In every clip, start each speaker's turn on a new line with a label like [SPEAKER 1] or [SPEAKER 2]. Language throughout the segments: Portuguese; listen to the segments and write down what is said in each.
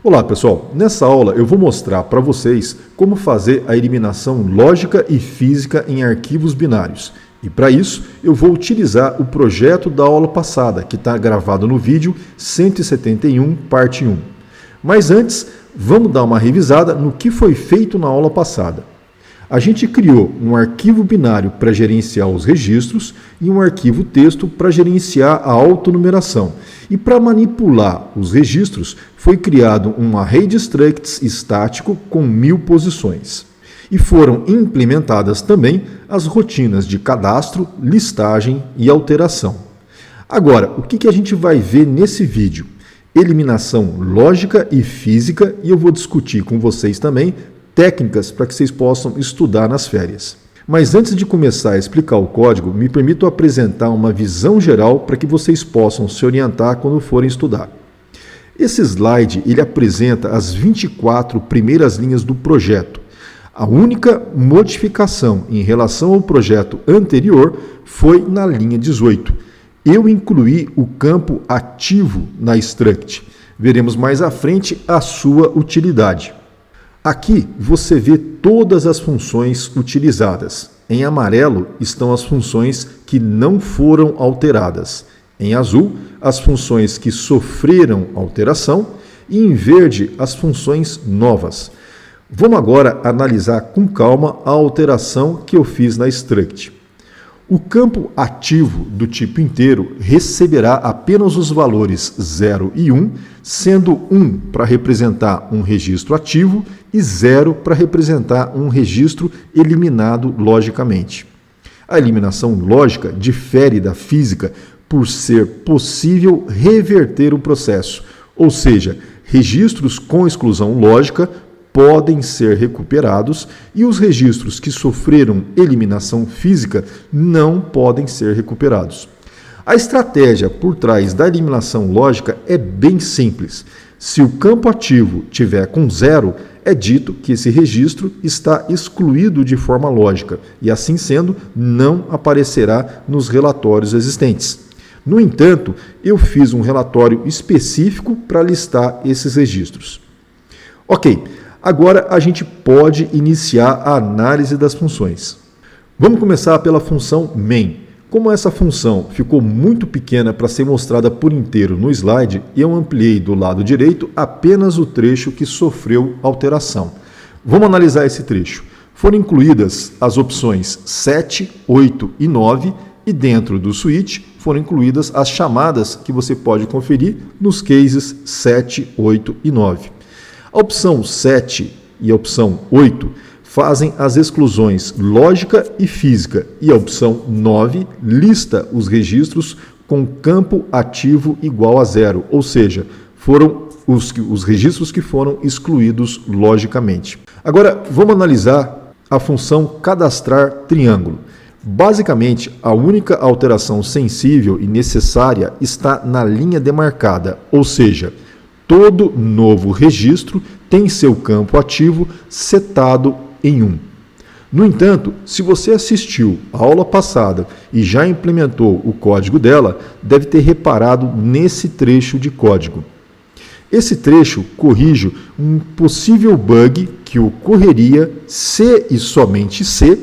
[SPEAKER 1] Olá pessoal, nessa aula eu vou mostrar para vocês como fazer a eliminação lógica e física em arquivos binários. E para isso eu vou utilizar o projeto da aula passada, que está gravado no vídeo 171, parte 1. Mas antes, vamos dar uma revisada no que foi feito na aula passada. A gente criou um arquivo binário para gerenciar os registros e um arquivo texto para gerenciar a autonumeração. E para manipular os registros, foi criado um array de structs estático com 1000 posições. E foram implementadas também as rotinas de cadastro, listagem e alteração. Agora, o que a gente vai ver nesse vídeo? Eliminação lógica e física, e eu vou discutir com vocês também técnicas para que vocês possam estudar nas férias. Mas antes de começar a explicar o código, me permito apresentar uma visão geral para que vocês possam se orientar quando forem estudar. Esse slide ele apresenta as 24 primeiras linhas do projeto. A única modificação em relação ao projeto anterior foi na linha 18. Eu incluí o campo ativo na struct. Veremos mais à frente a sua utilidade. Aqui você vê todas as funções utilizadas. Em amarelo estão as funções que não foram alteradas. Em azul, as funções que sofreram alteração. E em verde, as funções novas. Vamos agora analisar com calma a alteração que eu fiz na struct. O campo ativo do tipo inteiro receberá apenas os valores 0 e 1, sendo 1 para representar um registro ativo e 0 para representar um registro eliminado logicamente. A eliminação lógica difere da física por ser possível reverter o processo, ou seja, registros com exclusão lógica podem ser recuperados e os registros que sofreram eliminação física não podem ser recuperados. A estratégia por trás da eliminação lógica é bem simples. Se o campo ativo tiver com 0, é dito que esse registro está excluído de forma lógica e, assim sendo, não aparecerá nos relatórios existentes. No entanto, eu fiz um relatório específico para listar esses registros. Ok. Agora a gente pode iniciar a análise das funções. Vamos começar pela função main. Como essa função ficou muito pequena para ser mostrada por inteiro no slide, eu ampliei do lado direito apenas o trecho que sofreu alteração. Vamos analisar esse trecho. Foram incluídas as opções 7, 8 e 9 e dentro do switch foram incluídas as chamadas que você pode conferir nos cases 7, 8 e 9. A opção 7 e a opção 8 fazem as exclusões lógica e física e a opção 9 lista os registros com campo ativo igual a 0, ou seja, foram os registros que foram excluídos logicamente. Agora, vamos analisar a função cadastrar triângulo. Basicamente, a única alteração sensível e necessária está na linha demarcada, ou seja, todo novo registro tem seu campo ativo setado em 1. No entanto, se você assistiu à aula passada e já implementou o código dela, deve ter reparado nesse trecho de código. Esse trecho corrige um possível bug que ocorreria se e somente se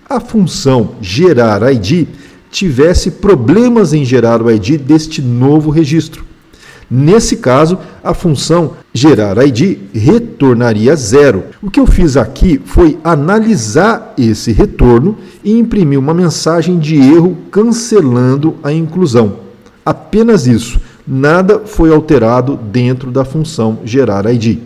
[SPEAKER 1] a função gerar_id tivesse problemas em gerar o ID deste novo registro. Nesse caso, a função gerar_id retornaria 0. O que eu fiz aqui foi analisar esse retorno e imprimir uma mensagem de erro cancelando a inclusão. Apenas isso. Nada foi alterado dentro da função gerar_id.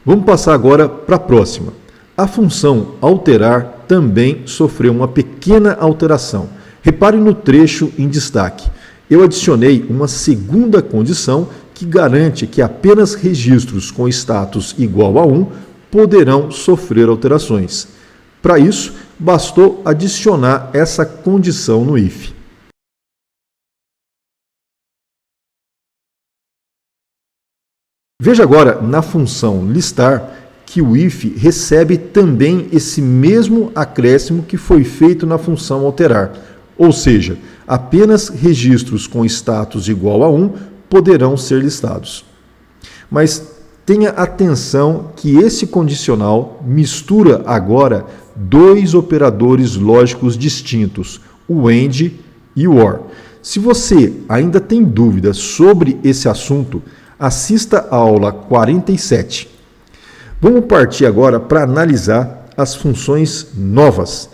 [SPEAKER 1] Vamos passar agora para a próxima. A função alterar também sofreu uma pequena alteração. Repare no trecho em destaque. Eu adicionei uma segunda condição que garante que apenas registros com status igual a 1 poderão sofrer alterações. Para isso, bastou adicionar essa condição no if. Veja agora na função listar que o if recebe também esse mesmo acréscimo que foi feito na função alterar. Ou seja, apenas registros com status igual a 1 poderão ser listados. Mas tenha atenção que esse condicional mistura agora dois operadores lógicos distintos, o AND e o OR. Se você ainda tem dúvidas sobre esse assunto, assista a aula 47. Vamos partir agora para analisar as funções novas.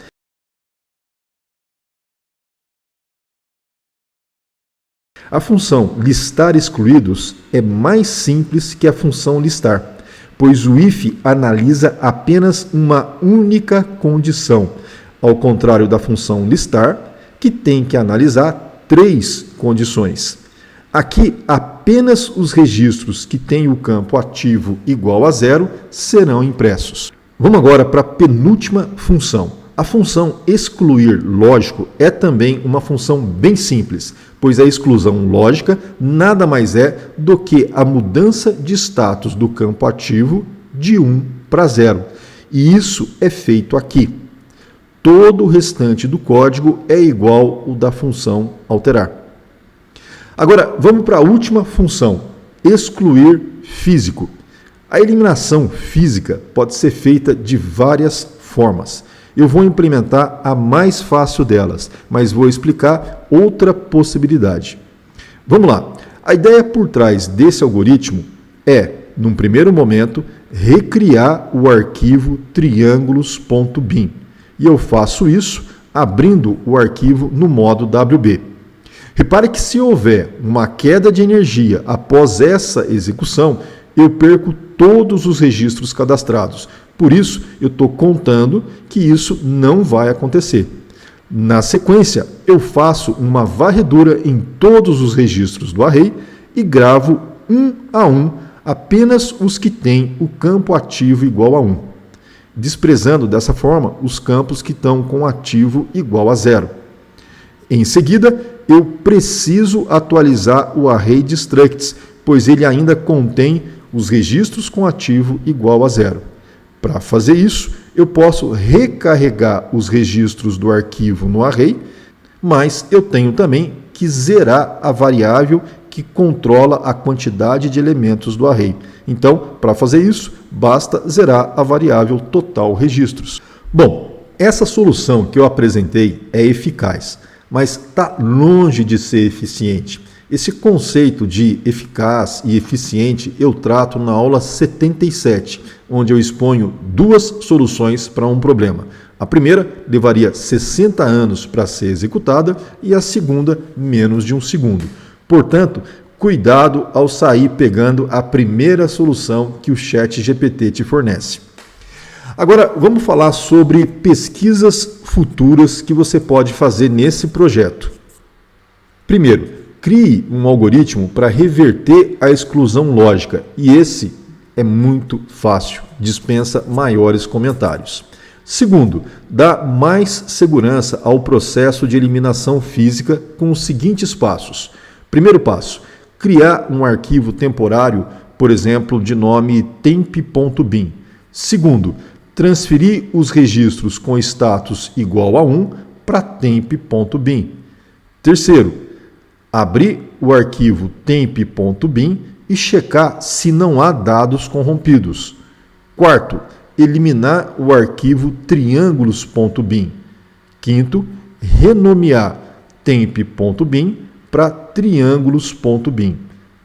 [SPEAKER 1] A função listar excluídos é mais simples que a função listar, pois o if analisa apenas uma única condição, ao contrário da função listar, que tem que analisar 3 condições. Aqui, apenas os registros que têm o campo ativo igual a 0 serão impressos. Vamos agora para a penúltima função. A função excluir lógico é também uma função bem simples, pois a exclusão lógica nada mais é do que a mudança de status do campo ativo de 1 para 0. E isso é feito aqui. Todo o restante do código é igual ao da função alterar. Agora, vamos para a última função, excluir físico. A eliminação física pode ser feita de várias formas. Eu vou implementar a mais fácil delas, mas vou explicar outra possibilidade. Vamos lá. A ideia por trás desse algoritmo é, num primeiro momento, recriar o arquivo triângulos.bin. E eu faço isso abrindo o arquivo no modo WB. Repare que se houver uma queda de energia após essa execução, eu perco todos os registros cadastrados. Por isso, eu estou contando que isso não vai acontecer. Na sequência, eu faço uma varredura em todos os registros do array e gravo um a um apenas os que têm o campo ativo igual a 1, desprezando dessa forma os campos que estão com ativo igual a 0. Em seguida, eu preciso atualizar o array de structs, pois ele ainda contém os registros com ativo igual a 0. Para fazer isso, eu posso recarregar os registros do arquivo no array, mas eu tenho também que zerar a variável que controla a quantidade de elementos do array. Então, para fazer isso, basta zerar a variável total registros. Bom, essa solução que eu apresentei é eficaz, mas está longe de ser eficiente. Esse conceito de eficaz e eficiente eu trato na aula 77, onde eu exponho 2 soluções para um problema. A primeira levaria 60 anos para ser executada e a segunda menos de 1 segundo. Portanto, cuidado ao sair pegando a primeira solução que o ChatGPT te fornece. Agora, vamos falar sobre pesquisas futuras que você pode fazer nesse projeto. Primeiro, crie um algoritmo para reverter a exclusão lógica, e esse é muito fácil, dispensa maiores comentários. Segundo, dá mais segurança ao processo de eliminação física com os seguintes passos. Primeiro passo, criar um arquivo temporário, por exemplo, de nome temp.bin. Segundo, transferir os registros com status igual a 1 para temp.bin. Terceiro, abrir o arquivo temp.bin e checar se não há dados corrompidos. Quarto, eliminar o arquivo triângulos.bin. Quinto, renomear temp.bin para triângulos.bin.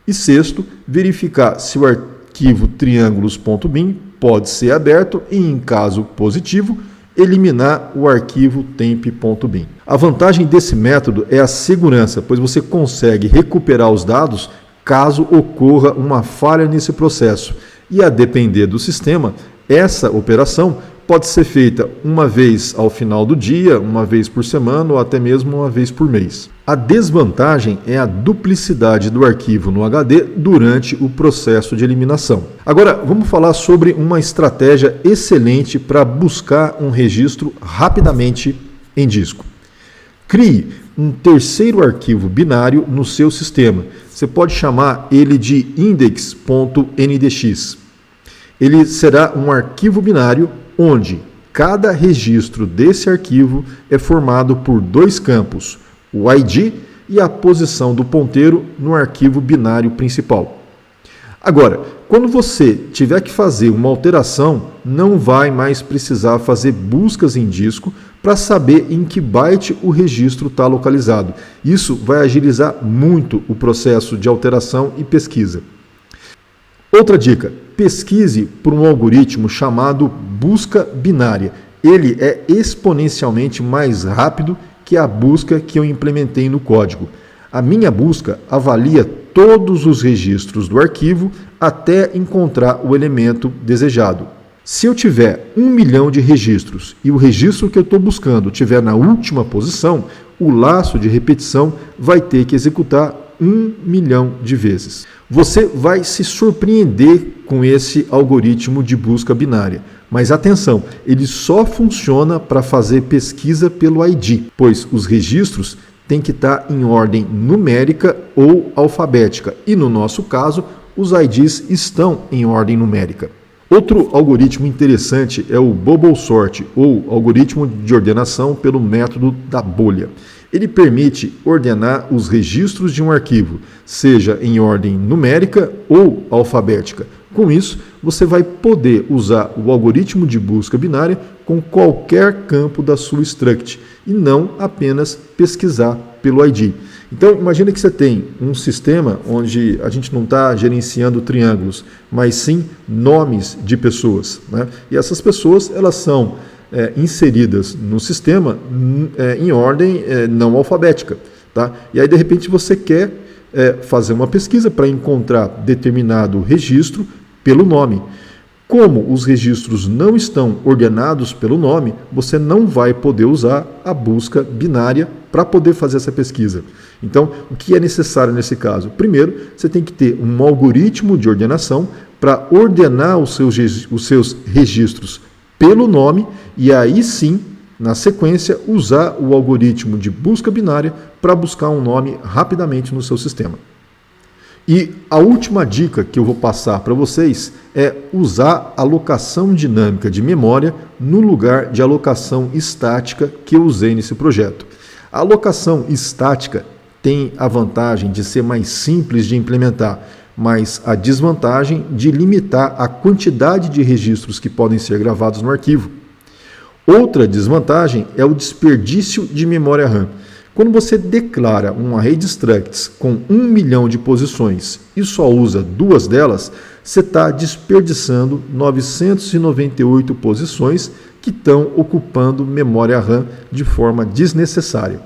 [SPEAKER 1] E sexto, verificar se o arquivo triângulos.bin pode ser aberto e, em caso positivo, eliminar o arquivo temp.bin. A vantagem desse método é a segurança, pois você consegue recuperar os dados caso ocorra uma falha nesse processo. E a depender do sistema, essa operação pode ser feita uma vez ao final do dia, uma vez por semana ou até mesmo uma vez por mês. A desvantagem é a duplicidade do arquivo no HD durante o processo de eliminação. Agora, vamos falar sobre uma estratégia excelente para buscar um registro rapidamente em disco. Crie um terceiro arquivo binário no seu sistema. Você pode chamar ele de index.ndx. Ele será um arquivo binário onde cada registro desse arquivo é formado por 2 campos, o ID e a posição do ponteiro no arquivo binário principal. Agora, quando você tiver que fazer uma alteração, não vai mais precisar fazer buscas em disco para saber em que byte o registro está localizado. Isso vai agilizar muito o processo de alteração e pesquisa. Outra dica, pesquise por um algoritmo chamado busca binária. Ele é exponencialmente mais rápido que a busca que eu implementei no código. A minha busca avalia todos os registros do arquivo até encontrar o elemento desejado. Se eu tiver 1 milhão de registros e o registro que eu estou buscando estiver na última posição, o laço de repetição vai ter que executar 1 milhão de vezes. Você vai se surpreender com esse algoritmo de busca binária. Mas atenção, ele só funciona para fazer pesquisa pelo ID, pois os registros têm que estar em ordem numérica ou alfabética. E no nosso caso, os IDs estão em ordem numérica. Outro algoritmo interessante é o Bubble Sort, ou algoritmo de ordenação pelo método da bolha. Ele permite ordenar os registros de um arquivo, seja em ordem numérica ou alfabética. Com isso, você vai poder usar o algoritmo de busca binária com qualquer campo da sua struct e não apenas pesquisar pelo ID. Então, imagine que você tem um sistema onde a gente não está gerenciando triângulos, mas sim nomes de pessoas, né? E essas pessoas elas são inseridas no sistema em ordem não alfabética. Tá? E aí, de repente, você quer fazer uma pesquisa para encontrar determinado registro pelo nome. Como os registros não estão ordenados pelo nome, você não vai poder usar a busca binária para poder fazer essa pesquisa. Então, o que é necessário nesse caso? Primeiro, você tem que ter um algoritmo de ordenação para ordenar os seus registros pelo nome e aí sim, na sequência, usar o algoritmo de busca binária para buscar um nome rapidamente no seu sistema. E a última dica que eu vou passar para vocês é usar alocação dinâmica de memória no lugar de alocação estática que eu usei nesse projeto. A alocação estática tem a vantagem de ser mais simples de implementar, mas a desvantagem de limitar a quantidade de registros que podem ser gravados no arquivo. Outra desvantagem é o desperdício de memória RAM. Quando você declara um array de structs com 1 milhão de posições e só usa 2 delas, você está desperdiçando 998 posições que estão ocupando memória RAM de forma desnecessária.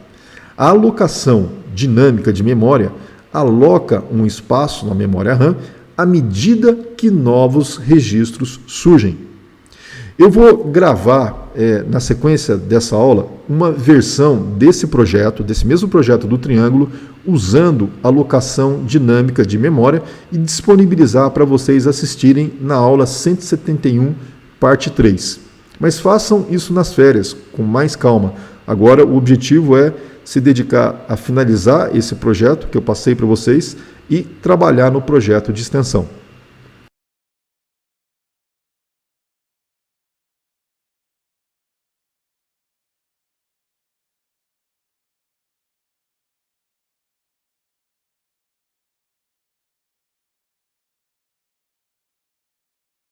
[SPEAKER 1] A alocação dinâmica de memória aloca um espaço na memória RAM à medida que novos registros surgem. Eu vou gravar, na sequência dessa aula, uma versão desse projeto, desse mesmo projeto do triângulo, usando alocação dinâmica de memória e disponibilizar para vocês assistirem na aula 171, parte 3. Mas façam isso nas férias, com mais calma. Agora o objetivo é se dedicar a finalizar esse projeto que eu passei para vocês e trabalhar no projeto de extensão.